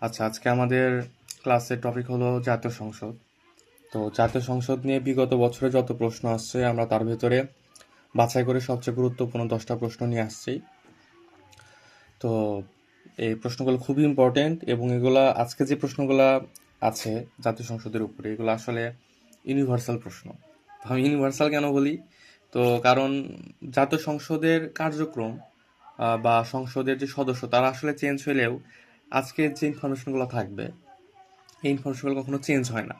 আচ্ছা, আজকে আমাদের ক্লাসের টপিক হলো জাতীয় সংসদ। তো জাতীয় সংসদ নিয়ে বিগত বছরে যত প্রশ্ন আসছে আমরা তার ভেতরে বাছাই করে সবচেয়ে গুরুত্বপূর্ণ 10টা প্রশ্ন নিয়ে আসছি। তো এই প্রশ্নগুলো খুবই ইম্পর্টেন্ট এবং এগুলা আজকে যে প্রশ্নগুলা আছে জাতীয় সংসদের উপরে এগুলো আসলে ইউনিভার্সাল প্রশ্ন। আমি ইউনিভার্সাল কেন বলি? তো কারণ জাতীয় সংসদের কার্যক্রম বা সংসদের যে সদস্য তারা আসলে চেঞ্জ হলেও আজকের যে ইনফরমেশনগুলো থাকবে এই ইনফরমেশনগুলো কখনো চেঞ্জ হয় না।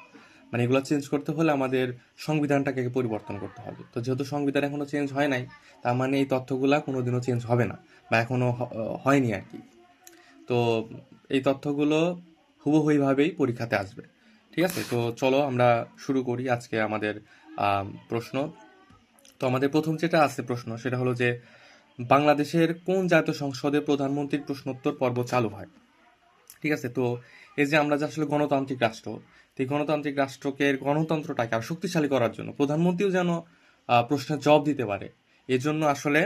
মানে এগুলো চেঞ্জ করতে হলে আমাদের সংবিধানটাকে পরিবর্তন করতে হবে। তো যেহেতু সংবিধান এখনো চেঞ্জ হয় নাই, তার মানে এই তথ্যগুলা কোনোদিনও চেঞ্জ হবে না বা এখনো হয়নি আর কি। তো এই তথ্যগুলো হুবহুইভাবেই পরীক্ষাতে আসবে। ঠিক আছে, তো চলো আমরা শুরু করি আজকে আমাদের প্রশ্ন। তো আমাদের প্রথম যেটা আছে প্রশ্ন সেটা হলো যে বাংলাদেশের কোন জাতীয় সংসদে প্রধানমন্ত্রীর প্রশ্নোত্তর পর্ব চালু হয়? ঠিক আছে, তো এই যে আমরা যে আসলে গণতান্ত্রিক রাষ্ট্র, তো এই গণতান্ত্রিক রাষ্ট্রকে গণতন্ত্রটাকে আরো শক্তিশালী করার জন্য প্রধানমন্ত্রীও যেন প্রশ্নের জবাব দিতে পারে, এজন্য আসলে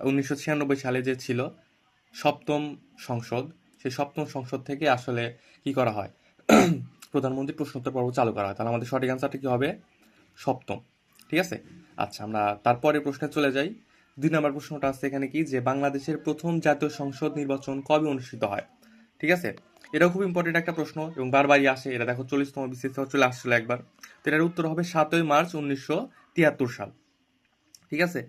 1996 সালে যে ছিল সপ্তম সংসদ, সেই সপ্তম সংসদ থেকে আসলে কি করা হয়, প্রধানমন্ত্রী প্রশ্নোত্তর পর্ব চালু করা হয়। তাহলে আমাদের সঠিক অ্যান্সারটা কি হবে? সপ্তম। ঠিক আছে, আচ্ছা আমরা তারপরে প্রশ্নে চলে যাই। 2 নম্বর প্রশ্নটা আছে এখানে কি, যে বাংলাদেশের প্রথম জাতীয় সংসদ নির্বাচন কবে অনুষ্ঠিত হয়? ঠিক আছে, এটাও খুব ইম্পর্টেন্ট একটা প্রশ্ন এবং বারবারই আসে। এটা দেখো 40তম বিসিএস চলে আসছিল একবার। তো এটার উত্তর হবে 7ই মার্চ 1973 সাল। ঠিক আছে,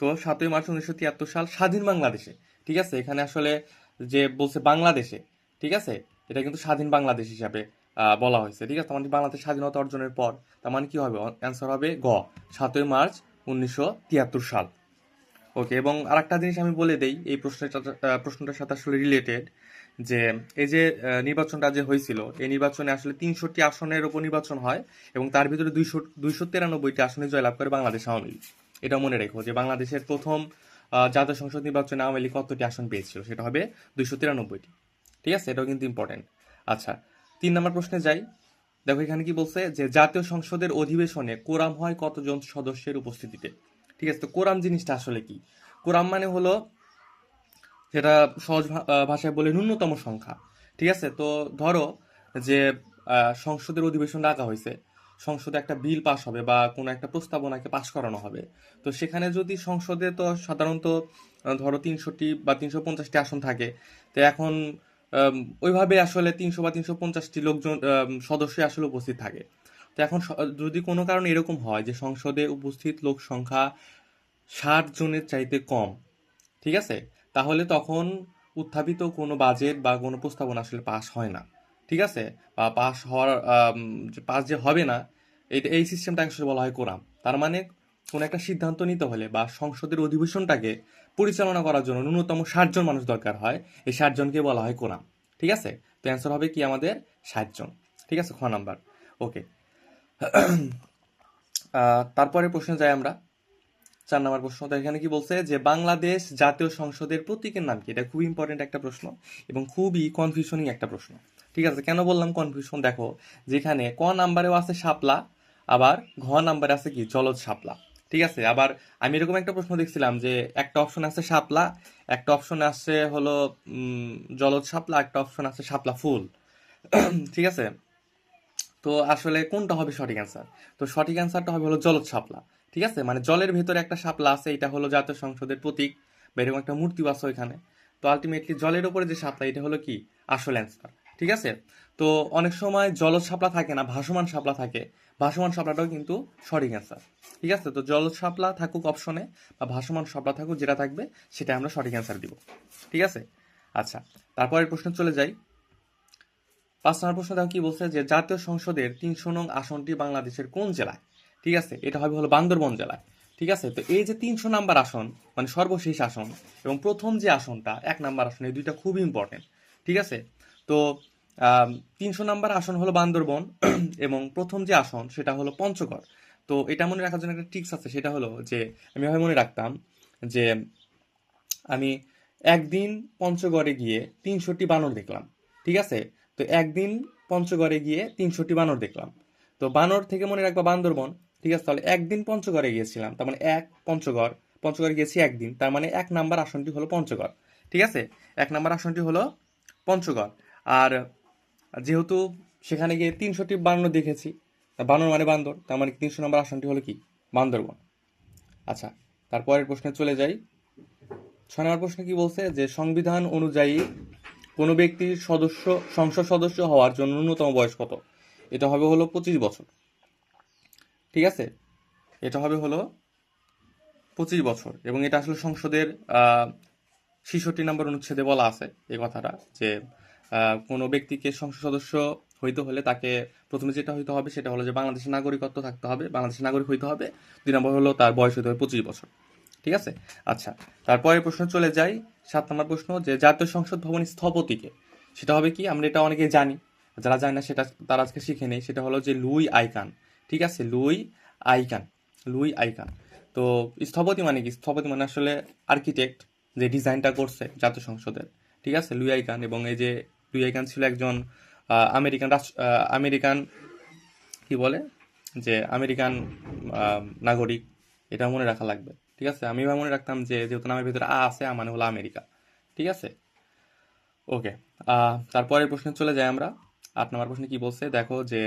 তো 7ই মার্চ 1973 সাল স্বাধীন বাংলাদেশে। ঠিক আছে, এখানে আসলে যে বলছে বাংলাদেশে, ঠিক আছে, এটা কিন্তু স্বাধীন বাংলাদেশ হিসাবে বলা হয়েছে। ঠিক আছে, তার মানে বাংলাদেশ স্বাধীনতা অর্জনের পর, তার মানে কি হবে, অ্যান্সার হবে গ, 7ই মার্চ 1973 সাল। ওকে, এবং আরেকটা জিনিস আমি বলে দেই এই প্রশ্নটার সাথে আসলে রিলেটেড, যে এই যে নির্বাচনটা যে হয়েছিল, এই নির্বাচনে আসলে 300টি আসনের উপর নির্বাচন হয় এবং তার ভিতরে 293টি আসনে জয়লাভ করে বাংলাদেশ আওয়ামী লীগ। এটা মনে রেখো যে বাংলাদেশের প্রথম জাতীয় সংসদ নির্বাচনে আওয়ামী লীগ কতটি আসন পেয়েছিল, সেটা হবে 293টি। ঠিক আছে, এটাও কিন্তু ইম্পর্টেন্ট। আচ্ছা, 3 নম্বর প্রশ্নে যাই। দেখো এখানে কি বলছে, যে জাতীয় সংসদের অধিবেশনে কোরাম হয় কতজন সদস্যের উপস্থিতিতে? ঠিক আছে, তো কোরাম জিনিসটা আসলে কি? কোরাম মানে হলো, যেটা সহজ ভাষায় বলে, ন্যূনতম সংখ্যা। ঠিক আছে, তো ধরো যে সংসদের অধিবেশন ডাকা হয়েছে, সংসদে একটা বিল পাস হবে বা কোনো একটা প্রস্তাবনাকে পাস করানো হবে। তো সেখানে যদি সংসদে তো সাধারণত ধরো 300টি বা 350টি আসন থাকে। তো এখন ওইভাবে আসলে 300 বা 350টি লোকজন সদস্য আসলে উপস্থিত থাকে। তো এখন যদি কোনো কারণে এরকম হয় যে সংসদে উপস্থিত লোক সংখ্যা 60 জনের চাইতে কম, ঠিক আছে, তাহলে তখন উত্থাপিত কোনো বাজেট বা কোনো প্রস্তাবনা আসলে পাস হয় না। ঠিক আছে, বা পাস হওয়ার পাস যে হবে না, এই সিস্টেমটা আসলে বলা হয় কোরাম। তার মানে কোনো একটা সিদ্ধান্ত নিতে হলে বা সংসদের অধিবেশনটাকে পরিচালনা করার জন্য ন্যূনতম 60 জন মানুষ দরকার হয়। এই 60 জনকে বলা হয় কোরাম। ঠিক আছে, তো অ্যান্সার হবে কি আমাদের 60 জন। ঠিক আছে, খ নাম্বার। ওকে, তারপরে প্রশ্নে যাই আমরা। 4 নম্বর প্রশ্ন, তো এখানে কি বলছে, যে বাংলাদেশ জাতীয় সংসদের প্রতীকের নাম কি? এটা খুবই ইম্পর্টেন্ট একটা প্রশ্ন এবং খুবই কনফিউশনিং একটা প্রশ্ন। ঠিক আছে, কেন বললাম কনফিউশন? দেখো, যেখানে ক নাম্বারেও আছে শাপলা, আবার ঘ নাম্বারে আছে কি, জলজ শাপলা। ঠিক আছে, আবার আমি এরকম একটা প্রশ্ন দেখছিলাম যে একটা অপশন আছে শাপলা, একটা অপশন আছে হলো জলজ শাপলা, একটা অপশন আছে শাপলা ফুল। ঠিক আছে, তো আসলে কোনটা হবে সঠিক অ্যান্সার? তো সঠিক অ্যান্সারটা হবে হলো জলজ শাপলা। ঠিক আছে, মানে জলের ভেতরে একটা শাপলা আছে, এটা হলো জাতীয় সংসদের প্রতীক বা এরকম একটা মূর্তি আছে ওইখানে। তো আলটিমেটলি জলের উপরে যে শাপলা, এটা হলো কি আসল অ্যান্সার। ঠিক আছে, তো অনেক সময় জলজ শাপলা থাকে না, ভাসমান শাপলা থাকে। ভাসমান শাপলাটাও কিন্তু সঠিক অ্যান্সার। ঠিক আছে, তো জলজ শাপলা থাকুক অপশনে বা ভাসমান শাপলা থাকুক, যেটা থাকবে সেটা আমরা সঠিক অ্যান্সার দিব। ঠিক আছে, আচ্ছা তারপরের প্রশ্ন চলে যাই। 5 নম্বর প্রশ্ন দেখো কি বলছে, যে জাতীয় সংসদের 300 নং আসনটি বাংলাদেশের কোন জেলায়? ঠিক আছে, এটা হবে হলো বান্দরবন জেলায়। ঠিক আছে, তো এই যে 300 নাম্বার আসন, মানে সর্বশেষ আসন, এবং প্রথম যে আসনটা 1 নাম্বার আসন, এই দুইটা খুবই ইম্পর্টেন্ট। ঠিক আছে, তো 300 নাম্বার আসন হলো বান্দরবন এবং প্রথম যে আসন সেটা হলো পঞ্চগড়। তো এটা মনে রাখার জন্য একটা ট্রিক্স আছে, সেটা হলো যে আমি এভাবে মনে রাখতাম যে আমি একদিন পঞ্চগড়ে গিয়ে 300টি বানর দেখলাম। ঠিক আছে, তো একদিন পঞ্চগড়ে গিয়ে 300টি বানর দেখলাম। তো বানর থেকে মনে রাখবা বান্দরবন। ঠিক আছে, তাহলে একদিন পঞ্চগড়ে গিয়েছিলাম, তার মানে এক পঞ্চগড়, পঞ্চগড়ে গেছি একদিন, তার মানে 1 নাম্বার আসনটি হলো পঞ্চগড়। ঠিক আছে, 1 নাম্বার আসনটি হলো পঞ্চগড়। আর যেহেতু সেখানে গিয়ে 300টি বানর দেখেছি, বানর মানে বান্দর, তার মানে 300 নম্বর আসনটি হলো কি, বান্দরবন। আচ্ছা, তারপরের প্রশ্নে চলে যাই। 6 নম্বর প্রশ্ন কি বলছে, যে সংবিধান অনুযায়ী কোনো ব্যক্তির সংসদ সদস্য হওয়ার জন্য ন্যূনতম বয়স কত? এটা হবে হলো 25 বছর। ঠিক আছে, এটা হবে হলো 25 বছর, এবং এটা আসলে সংসদের 66 নম্বর অনুচ্ছেদে বলা আছে এই কথাটা, যে কোনো ব্যক্তিকে সংসদ সদস্য হইতে হলে তাকে প্রথমে যেটা হইতে হবে সেটা হলো যে বাংলাদেশের নাগরিকত্ব থাকতে হবে, বাংলাদেশের নাগরিক হইতে হবে। 2 নম্বর হলো তার বয়স হইতে হবে 25 বছর। ঠিক আছে। আচ্ছা, তারপরের প্রশ্ন চলে যাই। 7 নম্বর প্রশ্ন, যে জাতীয় সংসদ ভবন স্থপতিকে, সেটা হবে কি, আমরা এটা অনেকে জানি, যারা জানে না সেটা তারা আজকে শিখে নেই। সেটা হলো যে লুই আইকান। ঠিক আছে, লুই আইকান, লুই আইকান। তো স্থপতি মানে কি? স্থপতি মানে আসলে আর্কিটেক্ট, যে ডিজাইনটা করছে জাতীয় সংসদের। ঠিক আছে, লুই আইকান। এবং এই যে লুই আইকান ছিল একজন আমেরিকান কি বলে, যে আমেরিকান নাগরিক। এটা মনে রাখা লাগবে। ঠিক আছে, আমি এবার মনে রাখতাম যে যেহেতু নামের ভিতরে আছে, মানে হলো আমেরিকা। ঠিক আছে, ওকে। তারপরের প্রশ্নে চলে যাই আমরা। 8 নম্বর প্রশ্নে কি বলছে দেখো, যে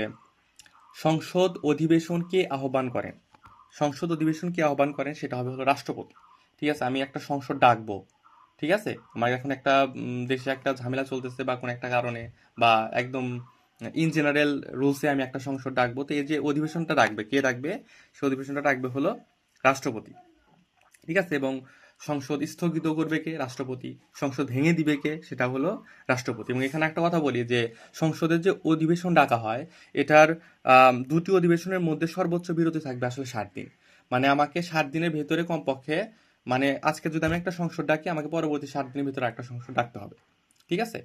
সংসদ অধিবেশন কে আহ্বান করেন? সংসদ অধিবেশন কে আহ্বান করেন সেটা হবে হলো রাষ্ট্রপতি। ঠিক আছে, আমি একটা সংসদ ডাকবো। ঠিক আছে, আমার এখন একটা দেশে একটা ঝামেলা চলতেছে বা কোনো একটা কারণে, বা একদম ইন জেনারেল রুলসে আমি একটা সংসদ ডাকবো, তো এই যে অধিবেশনটা ডাকবে, কে ডাকবে? সে অধিবেশনটা ডাকবে হলো রাষ্ট্রপতি। ঠিক আছে, এবং সংসদ স্থগিত করবে কে? রাষ্ট্রপতি। সংসদ ভেঙে দিবে কে? সেটা হলো রাষ্ট্রপতি। এবং এখানে একটা কথা বলি, যে সংসদের যে অধিবেশন ডাকা হয়, এটার দুটি অধিবেশনের মধ্যে সর্বোচ্চ বিরতি থাকবে আসলে 60 দিন। মানে আমাকে 60 দিনের ভেতরে কমপক্ষে, মানে আজকে যদি আমি একটা সংসদ ডাকি, আমাকে পরবর্তী 60 দিনের ভিতরে একটা সংসদ ডাকতে হবে। ঠিক আছে,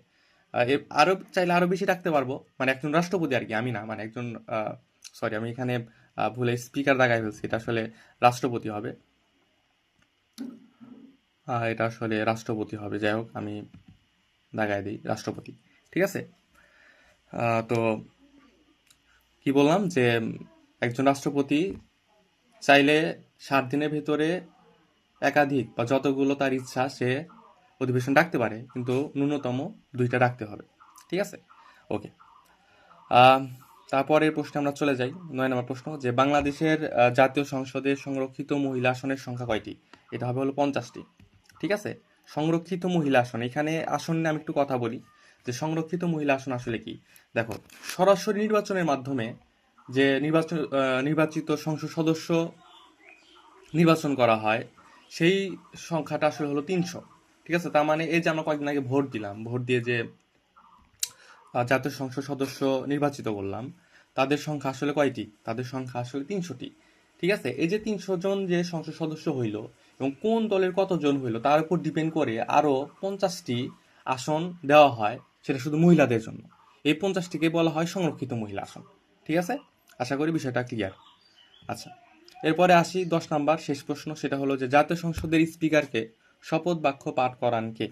আরো চাইলে আরো বেশি ডাকতে পারবো, মানে একজন রাষ্ট্রপতি আর কি, আমি না, মানে একজন, সরি আমি এখানে ভুলে স্পিকার দাগাই ফেলছি, এটা আসলে রাষ্ট্রপতি হবে। এটা আসলে রাষ্ট্রপতি হবে, যাই হোক আমি দাগায় দিই রাষ্ট্রপতি। ঠিক আছে, তো কি বললাম, যে একজন রাষ্ট্রপতি চাইলে 60 দিনের ভেতরে একাধিক বা যতগুলো তার ইচ্ছা সে অধিবেশন ডাকতে পারে, কিন্তু ন্যূনতম 2টা ডাকতে হবে। ঠিক আছে, ওকে। তারপরের প্রশ্নে আমরা চলে যাই। 9 নম্বর প্রশ্ন, যে বাংলাদেশের জাতীয় সংসদে সংরক্ষিত মহিলা আসনের সংখ্যা কয়টি? এটা হবে হলো 50টি। ঠিক আছে, সংরক্ষিত মহিলা আসন, এখানে আসন নিয়ে আমি একটু কথা বলি, যে সংরক্ষিত মহিলা আসন আসলে কি। দেখো, সরাসরি নির্বাচনের মাধ্যমে যে নির্বাচিত সংসদ সদস্য নির্বাচন করা হয়, সেই সংখ্যাটা আসলে হলো 300। ঠিক আছে, তার মানে এই যে আমরা কয়েকদিন আগে ভোট দিলাম, ভোট দিয়ে যে জাতীয় সংসদ সদস্য নির্বাচিত করলাম, তাদের সংখ্যা আসলে কয়টি? তাদের সংখ্যা আসলে 300টি। ঠিক আছে, এই যে 300 জন যে সংসদ সদস্য হইল, এবং কোন দলের কতজন হইল তার উপর ডিপেন্ড করে আরো 50টি আসন দেওয়া হয়, সেটা শুধু মহিলাদের জন্য। এই 50টিকে বলা হয় সংরক্ষিত মহিলা আসন। ঠিক আছে, আশা করি বিষয়টা ক্লিয়ার। আচ্ছা, এরপরে আসি 10 নাম্বার শেষ প্রশ্ন, সেটা হলো যে জাতীয় সংসদের স্পিকারকে শপথ বাক্য পাঠ করান কে?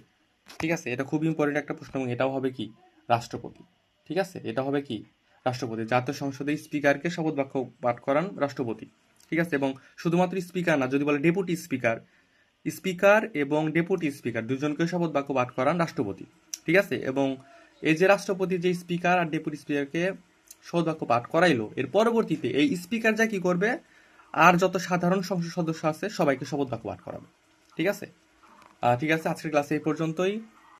ঠিক আছে, এটা খুব ইম্পর্টেন্ট একটা প্রশ্ন, এবং এটাও হবে কি, রাষ্ট্রপতি। ঠিক আছে, এটা হবে কি, রাষ্ট্রপতি। জাতীয় সংসদের স্পিকারকে শপথ বাক্য পাঠ করান রাষ্ট্রপতি। ঠিক আছে, এবং শুধুমাত্র স্পিকার না, যদি বলে ডেপুটি স্পিকার, স্পিকার এবং ডেপুটি স্পিকার দুজনকে শপথ বাক্য পাঠ করান রাষ্ট্রপতি। ঠিক আছে, এবং এই যে রাষ্ট্রপতি যে স্পিকার আর ডেপুটি স্পিকারকে শপথ বাক্য পাঠ করাইলো, এর পরবর্তীতে এই স্পিকার যা কি করবে, আর যত সাধারণ সংসদ সদস্য আছে সবাইকে শপথ বাক্য পাঠ করাবে। ঠিক আছে, ঠিক আছে, আজকের ক্লাসে এই পর্যন্তই।